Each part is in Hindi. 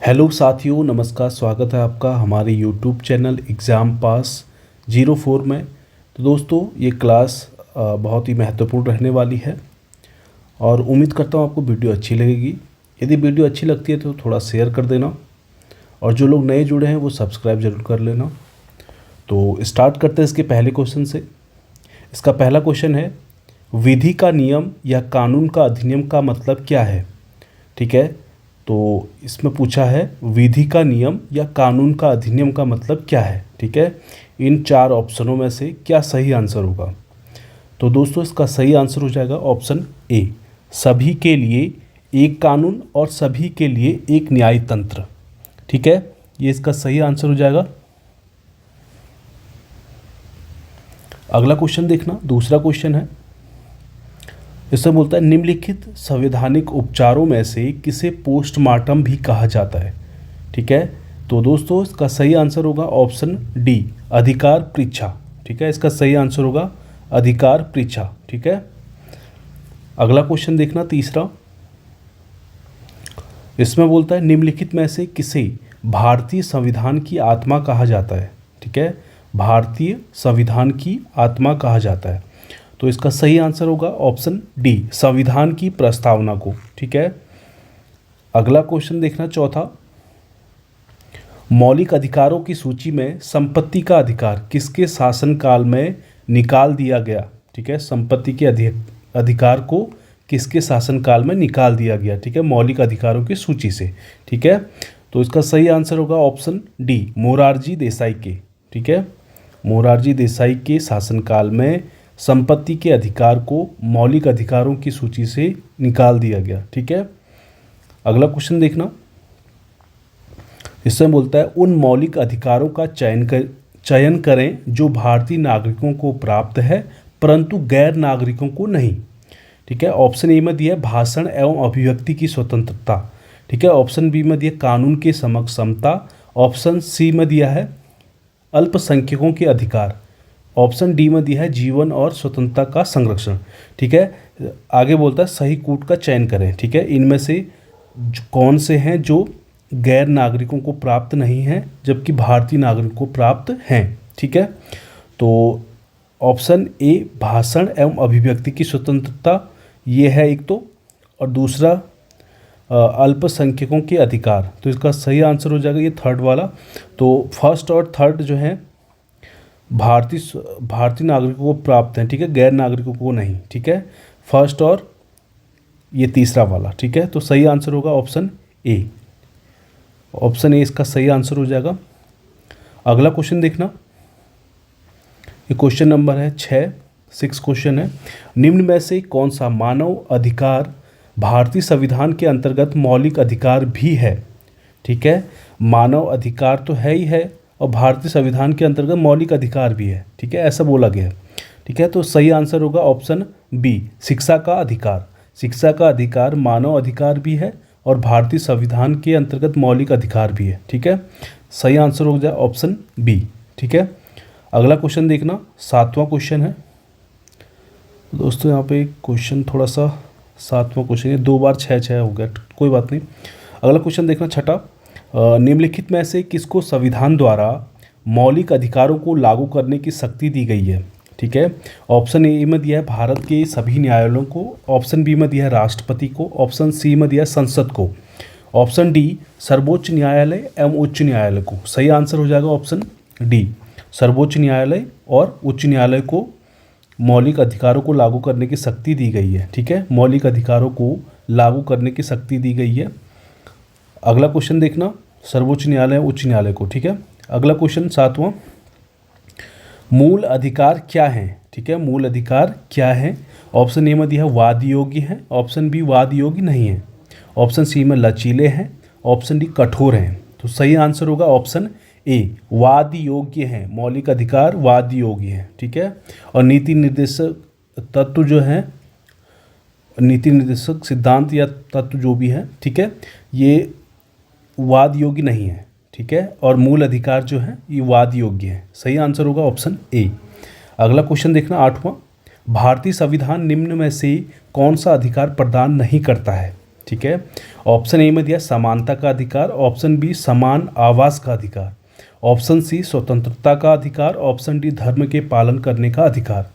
हेलो साथियों, नमस्कार। स्वागत है आपका हमारे यूट्यूब चैनल एग्ज़ाम पास 04 में। तो दोस्तों, ये क्लास बहुत ही महत्वपूर्ण रहने वाली है और उम्मीद करता हूँ आपको वीडियो अच्छी लगेगी। यदि वीडियो अच्छी लगती है तो थोड़ा शेयर कर देना और जो लोग नए जुड़े हैं वो सब्सक्राइब ज़रूर कर लेना। तो स्टार्ट करते हैं इसके पहले क्वेश्चन से। इसका पहला क्वेश्चन है, विधि का नियम या कानून का अधिनियम का मतलब क्या है। ठीक है, तो इसमें पूछा है विधि का नियम या कानून का अधिनियम का मतलब क्या है। ठीक है, इन चार ऑप्शनों में से क्या सही आंसर होगा। तो दोस्तों, इसका सही आंसर हो जाएगा ऑप्शन ए, सभी के लिए एक कानून और सभी के लिए एक न्याय तंत्र। ठीक है, ये इसका सही आंसर हो जाएगा। अगला क्वेश्चन देखना, दूसरा क्वेश्चन है। इसमें बोलता है निम्नलिखित संवैधानिक उपचारों में से किसे पोस्टमार्टम भी कहा जाता है। ठीक है, तो दोस्तों इसका सही आंसर होगा ऑप्शन डी, अधिकार परीक्षा। ठीक है, इसका सही आंसर होगा अधिकार परीक्षा। ठीक है, अगला क्वेश्चन देखना, तीसरा। इसमें बोलता है निम्नलिखित में से किसे भारतीय संविधान की आत्मा कहा जाता है। ठीक है, भारतीय संविधान की आत्मा कहा जाता है। तो इसका सही आंसर होगा ऑप्शन डी, संविधान की प्रस्तावना को। ठीक है, अगला क्वेश्चन देखना, चौथा। मौलिक अधिकारों की सूची में संपत्ति का अधिकार किसके शासनकाल में निकाल दिया गया। ठीक है, संपत्ति के अधिकार को किसके शासनकाल में निकाल दिया गया। ठीक है, मौलिक अधिकारों की सूची से। ठीक है, तो इसका सही आंसर होगा ऑप्शन डी, मोरारजी देसाई के। ठीक है, मोरारजी देसाई के शासनकाल में संपत्ति के अधिकार को मौलिक अधिकारों की सूची से निकाल दिया गया। ठीक है, अगला क्वेश्चन देखना। इसमें बोलता है उन मौलिक अधिकारों का चयन करें जो भारतीय नागरिकों को प्राप्त है परंतु गैर नागरिकों को नहीं। ठीक है, ऑप्शन ए में दिया है भाषण एवं अभिव्यक्ति की स्वतंत्रता। ठीक है, ऑप्शन बी में दिया कानून के समक्ष समता। ऑप्शन सी में दिया है अल्पसंख्यकों के अधिकार। ऑप्शन डी में दिया है जीवन और स्वतंत्रता का संरक्षण। ठीक है, आगे बोलता है सही कूट का चयन करें। ठीक है, इनमें से कौन से हैं जो गैर नागरिकों को प्राप्त नहीं हैं जबकि भारतीय नागरिकों को प्राप्त हैं। ठीक है, तो ऑप्शन ए भाषण एवं अभिव्यक्ति की स्वतंत्रता ये है एक तो, और दूसरा अल्पसंख्यकों के अधिकार। तो इसका सही आंसर हो जाएगा ये थर्ड वाला। तो फर्स्ट और थर्ड जो है भारतीय नागरिकों को प्राप्त हैं। ठीक है, गैर नागरिकों को नहीं। ठीक है, फर्स्ट और ये तीसरा वाला। ठीक है, तो सही आंसर होगा ऑप्शन ए। ऑप्शन ए इसका सही आंसर हो जाएगा। अगला क्वेश्चन देखना, ये क्वेश्चन नंबर है 6 क्वेश्चन है। निम्न में से कौन सा मानव अधिकार भारतीय संविधान के अंतर्गत मौलिक अधिकार भी है। ठीक है, मानव अधिकार तो है ही है और भारतीय संविधान के अंतर्गत मौलिक अधिकार भी है। ठीक है, ऐसा बोला गया है। ठीक है, तो सही आंसर होगा ऑप्शन बी, शिक्षा का अधिकार। शिक्षा का अधिकार मानव अधिकार भी है और भारतीय संविधान के अंतर्गत मौलिक अधिकार भी है। ठीक है, सही आंसर हो जाए ऑप्शन बी। ठीक है, अगला क्वेश्चन देखना, 7वां क्वेश्चन है। दोस्तों यहाँ पे क्वेश्चन थोड़ा सा 7वां क्वेश्चन है, 2 बार 6 हो गया, कोई बात नहीं। अगला क्वेश्चन देखना, छठा। निम्नलिखित में से किसको संविधान द्वारा मौलिक अधिकारों को लागू करने की शक्ति दी गई है। ठीक है, ऑप्शन ए में दिया है भारत के सभी न्यायालयों को। ऑप्शन बी में दिया है राष्ट्रपति को। ऑप्शन सी में दिया है संसद को। ऑप्शन डी सर्वोच्च न्यायालय एवं उच्च न्यायालय को। सही आंसर हो जाएगा ऑप्शन डी, सर्वोच्च न्यायालय और उच्च न्यायालय को मौलिक अधिकारों को लागू करने की शक्ति दी गई है। ठीक है, मौलिक अधिकारों को लागू करने की शक्ति दी गई है। अगला क्वेश्चन देखना, सर्वोच्च न्यायालय उच्च न्यायालय को। ठीक है, अगला क्वेश्चन 7वां, मूल अधिकार क्या है। ठीक है, मूल अधिकार क्या है। ऑप्शन ए में दिया है वाद योग्य है। ऑप्शन बी वाद योग्य नहीं है। ऑप्शन सी में लचीले हैं। ऑप्शन डी कठोर हैं। तो सही आंसर होगा ऑप्शन ए, वाद योग्य है। मौलिक अधिकार वाद योग्य है। ठीक है, और नीति निर्देशक तत्व जो है, नीति निर्देशक सिद्धांत या तत्व जो भी है, ठीक है, ये वाद योग्य नहीं है। ठीक है, और मूल अधिकार जो है ये वाद योग्य है। सही आंसर होगा ऑप्शन ए। अगला क्वेश्चन देखना, 8वां। भारतीय संविधान निम्न में से कौन सा अधिकार प्रदान नहीं करता है। ठीक है। ऑप्शन ए में दिया समानता का अधिकार, ऑप्शन बी समान आवास का अधिकार, ऑप्शन सी स्वतंत्रता का अधिकार, ऑप्शन डी धर्म के पालन करने का अधिकार।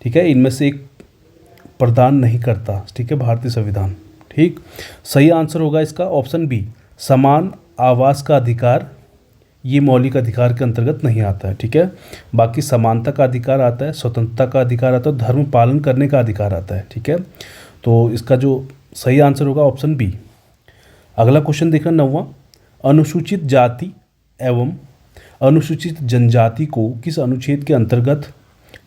ठीक है, इनमें से एक प्रदान नहीं करता, ठीक है, भारतीय संविधान। ठीक, सही आंसर होगा इसका ऑप्शन बी समान आवास का अधिकार, ये मौलिक अधिकार के अंतर्गत नहीं आता है। ठीक है, बाकी समानता का अधिकार आता है, स्वतंत्रता का अधिकार आता है, धर्म पालन करने का अधिकार आता है। ठीक है, तो इसका जो सही आंसर होगा ऑप्शन बी। अगला क्वेश्चन देखना 9वां, अनुसूचित जाति एवं अनुसूचित जनजाति को किस अनुच्छेद के अंतर्गत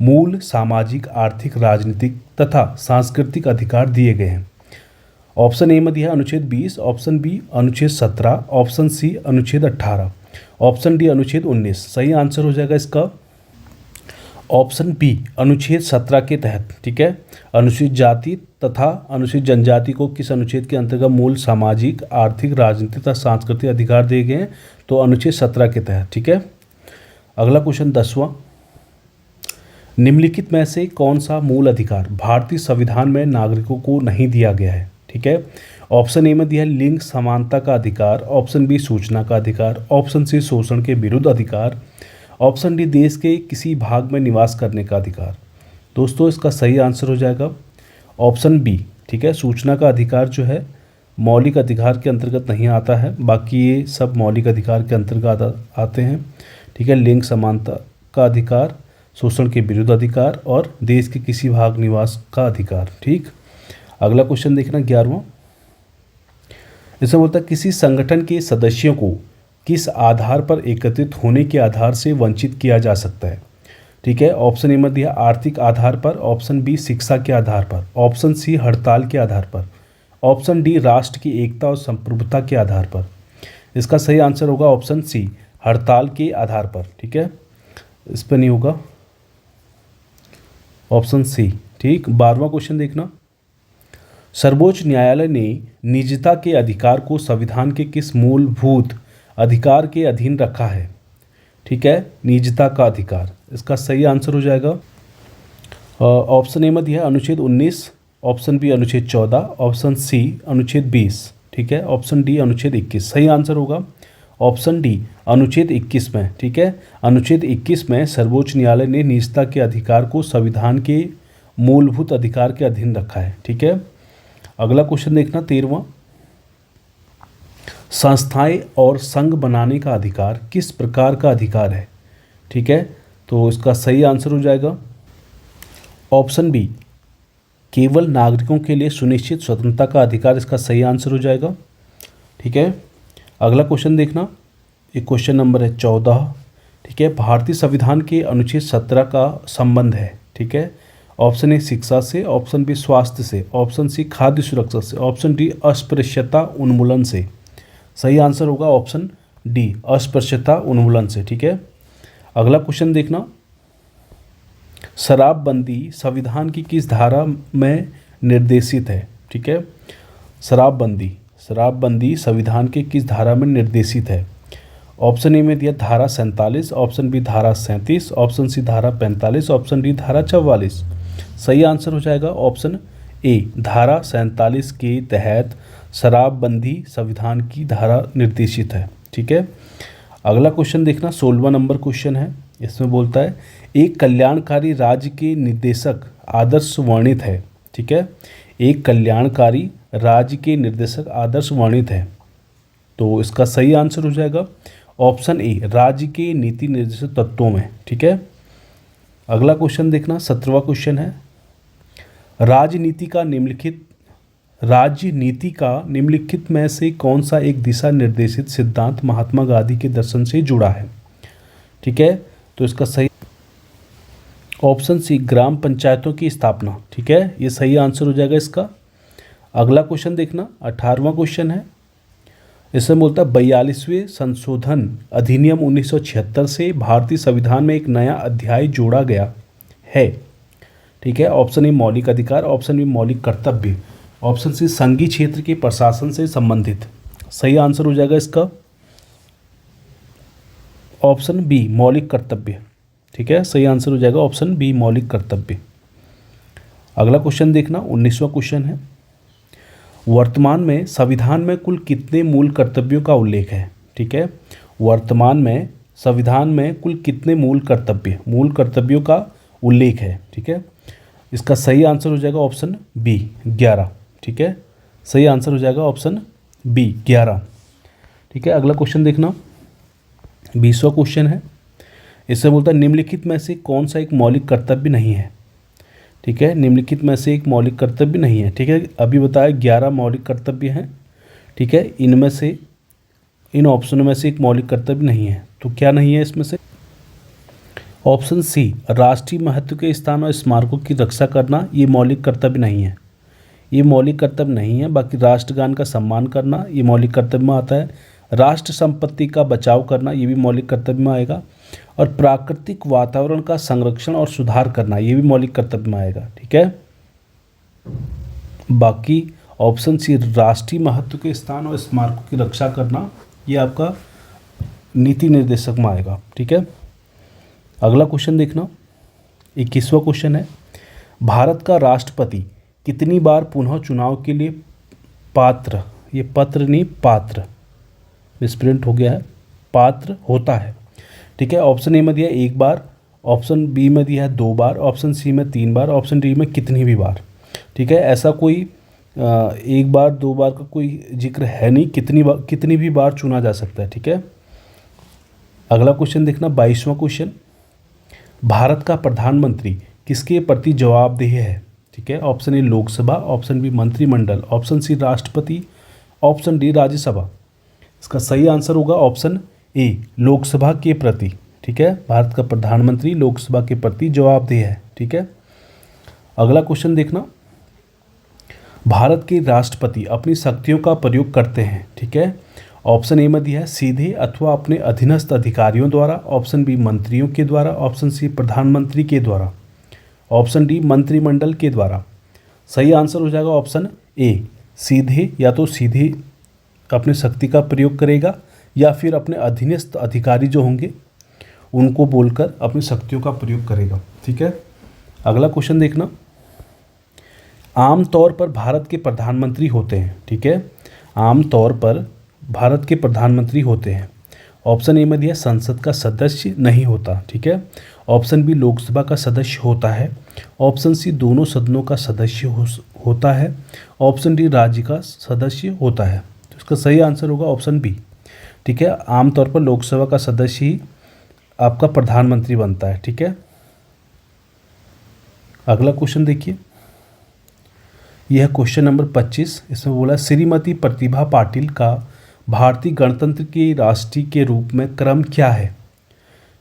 मूल सामाजिक, आर्थिक, राजनीतिक तथा सांस्कृतिक अधिकार दिए गए हैं। ऑप्शन ए में दिया है अनुच्छेद 20, ऑप्शन बी अनुच्छेद 17, ऑप्शन सी अनुच्छेद 18, ऑप्शन डी अनुच्छेद 19। सही आंसर हो जाएगा इसका ऑप्शन बी अनुच्छेद 17 के तहत। ठीक है, अनुसूचित जाति तथा अनुसूचित जनजाति को किस अनुच्छेद के अंतर्गत मूल सामाजिक, आर्थिक, राजनीतिक तथा सांस्कृतिक अधिकार दिए गए हैं, तो अनुच्छेद 17 के तहत। ठीक है, अगला क्वेश्चन 10वां, निम्नलिखित में से कौन सा मूल अधिकार भारतीय संविधान में नागरिकों को नहीं दिया गया है। ठीक है, ऑप्शन ए में दिया है लिंग समानता का अधिकार, ऑप्शन बी सूचना का अधिकार, ऑप्शन सी शोषण के विरुद्ध अधिकार, ऑप्शन डी देश के किसी भाग में निवास करने का अधिकार। दोस्तों इसका सही आंसर हो जाएगा ऑप्शन बी। ठीक है, सूचना का अधिकार जो है मौलिक अधिकार के अंतर्गत नहीं आता है, बाकी ये सब मौलिक अधिकार के अंतर्गत आते हैं। ठीक है, लिंग समानता का अधिकार, शोषण के विरुद्ध अधिकार और देश के किसी भाग निवास का अधिकार। ठीक, अगला क्वेश्चन देखना 11वां, इसमें बोलता है किसी संगठन के सदस्यों को किस आधार पर एकत्रित होने के आधार से वंचित किया जा सकता है। ठीक है, ऑप्शन ए में दिया आर्थिक आधार पर, ऑप्शन बी शिक्षा के आधार पर, ऑप्शन सी हड़ताल के आधार पर, ऑप्शन डी राष्ट्र की एकता और संप्रभुता के आधार पर। इसका सही आंसर होगा ऑप्शन सी हड़ताल के आधार पर। ठीक है, इस पर नहीं होगा, ऑप्शन सी। ठीक, 12वां क्वेश्चन देखना, सर्वोच्च न्यायालय ने निजता के अधिकार को संविधान के किस मूलभूत अधिकार के अधीन रखा है। ठीक है, निजता का अधिकार, इसका सही आंसर हो जाएगा ऑप्शन ए में दिया है अनुच्छेद 19, ऑप्शन बी अनुच्छेद 14, ऑप्शन सी अनुच्छेद 20। ठीक है, ऑप्शन डी अनुच्छेद 21। सही आंसर होगा ऑप्शन डी अनुच्छेद 21 में। ठीक है, अनुच्छेद 21 में सर्वोच्च न्यायालय ने निजता के अधिकार को संविधान के मूलभूत अधिकार के अधीन रखा है। ठीक है, अगला क्वेश्चन देखना 13वां, संस्थाएं और संघ बनाने का अधिकार किस प्रकार का अधिकार है। ठीक है, तो इसका सही आंसर हो जाएगा ऑप्शन बी केवल नागरिकों के लिए सुनिश्चित स्वतंत्रता का अधिकार, इसका सही आंसर हो जाएगा। ठीक है, अगला क्वेश्चन देखना, एक क्वेश्चन नंबर है 14। ठीक है, भारतीय संविधान के अनुच्छेद 17 का संबंध है। ठीक है, ऑप्शन ए शिक्षा से, ऑप्शन बी स्वास्थ्य से, ऑप्शन सी खाद्य सुरक्षा से, ऑप्शन डी अस्पृश्यता उन्मूलन से। सही आंसर होगा ऑप्शन डी अस्पृश्यता उन्मूलन से। ठीक है, अगला क्वेश्चन देखना, शराबबंदी संविधान की किस धारा में निर्देशित है। ठीक है, शराबबंदी संविधान के किस धारा में निर्देशित है। ऑप्शन ए में दिया धारा 47, ऑप्शन बी धारा 37, ऑप्शन सी धारा 45, ऑप्शन डी धारा 44। सही आंसर हो जाएगा ऑप्शन ए धारा 47 के तहत शराबबंदी संविधान की धारा निर्देशित है। ठीक है, अगला क्वेश्चन देखना 16वां नंबर क्वेश्चन है। इसमें बोलता है एक कल्याणकारी राज्य के निर्देशक आदर्श वर्णित है। ठीक है, एक कल्याणकारी राज्य के निर्देशक आदर्श वर्णित है, तो इसका सही आंसर हो जाएगा ऑप्शन ए राज्य के नीति निर्देशक तत्वों में। ठीक है, अगला क्वेश्चन देखना 17वां क्वेश्चन है, राजनीति का निम्नलिखित में से कौन सा एक दिशा निर्देशित सिद्धांत महात्मा गांधी के दर्शन से जुड़ा है। ठीक है, तो इसका सही ऑप्शन सी ग्राम पंचायतों की स्थापना। ठीक है, ये सही आंसर हो जाएगा इसका। अगला क्वेश्चन देखना 18वां क्वेश्चन है। इसमें बोलता है 42वें संशोधन अधिनियम 1976 से भारतीय संविधान में एक नया अध्याय जोड़ा गया है। ठीक है, ऑप्शन ए मौलिक अधिकार, ऑप्शन बी मौलिक कर्तव्य, ऑप्शन सी संघीय क्षेत्र के प्रशासन से संबंधित। सही आंसर हो जाएगा इसका ऑप्शन बी मौलिक कर्तव्य। ठीक है, सही आंसर हो जाएगा ऑप्शन बी मौलिक कर्तव्य। अगला क्वेश्चन देखना 19वां क्वेश्चन है, वर्तमान में संविधान में कुल कितने मूल कर्तव्यों का उल्लेख है? ठीक है, वर्तमान में संविधान में कुल कितने मूल कर्तव्यों का उल्लेख है? ठीक है, इसका सही आंसर हो जाएगा ऑप्शन बी 11। ठीक है, सही आंसर हो जाएगा ऑप्शन बी 11। ठीक है, अगला क्वेश्चन देखना, 20वां क्वेश्चन है। इससे बोलता है निम्नलिखित में से कौन सा एक मौलिक कर्तव्य नहीं है? ठीक है, निम्नलिखित में से एक मौलिक कर्तव्य नहीं है। ठीक है, अभी बताया 11 मौलिक कर्तव्य हैं। ठीक है, इनमें से इन ऑप्शनों में से एक मौलिक कर्तव्य नहीं है, तो क्या नहीं है इसमें से? ऑप्शन सी, राष्ट्रीय महत्व के स्थान और स्मारकों की रक्षा करना, ये मौलिक कर्तव्य नहीं है। ये मौलिक कर्तव्य नहीं है। बाकी राष्ट्रगान का सम्मान करना, ये मौलिक कर्तव्य में आता है। राष्ट्र संपत्ति का बचाव करना, ये भी मौलिक कर्तव्य में आएगा। और प्राकृतिक वातावरण का संरक्षण और सुधार करना, ये भी मौलिक कर्तव्य में आएगा। ठीक है, बाकी ऑप्शन सी, राष्ट्रीय महत्व के स्थान और स्मारकों की रक्षा करना, ये आपका नीति निर्देशक में आएगा। ठीक है, अगला क्वेश्चन देखना, 21वां क्वेश्चन है। भारत का राष्ट्रपति कितनी बार पुनः चुनाव के लिए पात्र, ये पत्र नहीं पात्र, मिसप्रिंट हो गया है, पात्र होता है? ठीक है, ऑप्शन ए में दिया 1 बार, ऑप्शन बी में दिया है 2 बार, ऑप्शन सी में 3 बार, ऑप्शन डी में कितनी भी बार। ठीक है, ऐसा कोई 1 बार 2 बार का कोई जिक्र है नहीं, कितनी भी बार चुना जा सकता है। ठीक है, अगला क्वेश्चन देखना, 22वां क्वेश्चन। भारत का प्रधानमंत्री किसके प्रति जवाबदेह है? ठीक है, option A Lok Sabha, option B मंत्रिमंडल, ऑप्शन सी राष्ट्रपति, ऑप्शन डी राज्यसभा। इसका सही आंसर होगा ऑप्शन ए, लोकसभा के प्रति। ठीक है, भारत का प्रधानमंत्री लोकसभा के प्रति जवाबदेह है। ठीक है, अगला क्वेश्चन देखना, भारत के राष्ट्रपति अपनी शक्तियों का प्रयोग करते हैं। ठीक है, ऑप्शन ए में दिया है सीधे अथवा अपने अधीनस्थ अधिकारियों द्वारा, ऑप्शन बी मंत्रियों के द्वारा, ऑप्शन सी प्रधानमंत्री के द्वारा, ऑप्शन डी मंत्रिमंडल के द्वारा। सही आंसर हो जाएगा ऑप्शन ए, सीधे, या तो सीधे अपने शक्ति का प्रयोग करेगा या फिर अपने अधीनस्थ अधिकारी जो होंगे उनको बोलकर अपनी शक्तियों का प्रयोग करेगा। ठीक है, अगला क्वेश्चन देखना, आमतौर पर भारत के प्रधानमंत्री होते हैं। ठीक है, आमतौर पर भारत के प्रधानमंत्री होते हैं। ऑप्शन ए में दिया संसद का सदस्य नहीं होता। ठीक है, ऑप्शन बी लोकसभा का सदस्य होता है, ऑप्शन सी दोनों सदनों का सदस्य होता है, ऑप्शन डी राज्य का सदस्य होता है। तो इसका सही आंसर होगा ऑप्शन बी। ठीक है, आमतौर पर लोकसभा का सदस्य ही आपका प्रधानमंत्री बनता है। ठीक है, अगला क्वेश्चन देखिए, यह क्वेश्चन नंबर 25। इसमें बोला श्रीमती प्रतिभा पाटिल का भारतीय गणतंत्र के राष्ट्रीय के रूप में क्रम क्या है?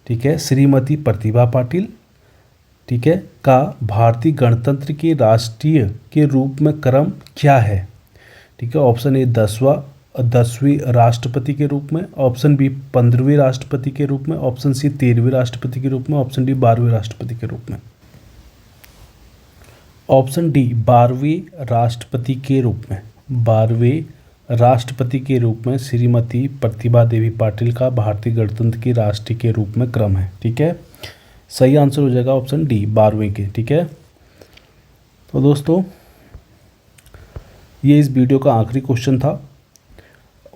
ठीक है, श्रीमती प्रतिभा पाटिल, ठीक है, का भारतीय गणतंत्र के राष्ट्रीय के रूप में क्रम क्या है? ठीक है, ऑप्शन ए 10वीं राष्ट्रपति के रूप में, ऑप्शन बी 15वें राष्ट्रपति के रूप में, ऑप्शन सी 13वें राष्ट्रपति के रूप में, ऑप्शन डी 12वें राष्ट्रपति के रूप में। ऑप्शन डी 12वें राष्ट्रपति के रूप में, 12वें राष्ट्रपति के रूप में श्रीमती प्रतिभा देवी पाटिल का भारतीय गणतंत्र के राष्ट्रीय के रूप में क्रम है। ठीक है, सही आंसर हो जाएगा ऑप्शन डी 12वें के। ठीक है, तो दोस्तों ये इस वीडियो का आखिरी क्वेश्चन था।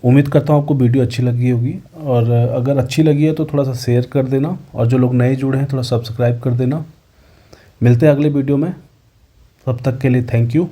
उम्मीद करता हूँ आपको वीडियो अच्छी लगी होगी, और अगर अच्छी लगी है तो थोड़ा सा शेयर कर देना, और जो लोग नए जुड़े हैं थोड़ा सब्सक्राइब कर देना। मिलते हैं अगले वीडियो में, तब तक के लिए थैंक यू।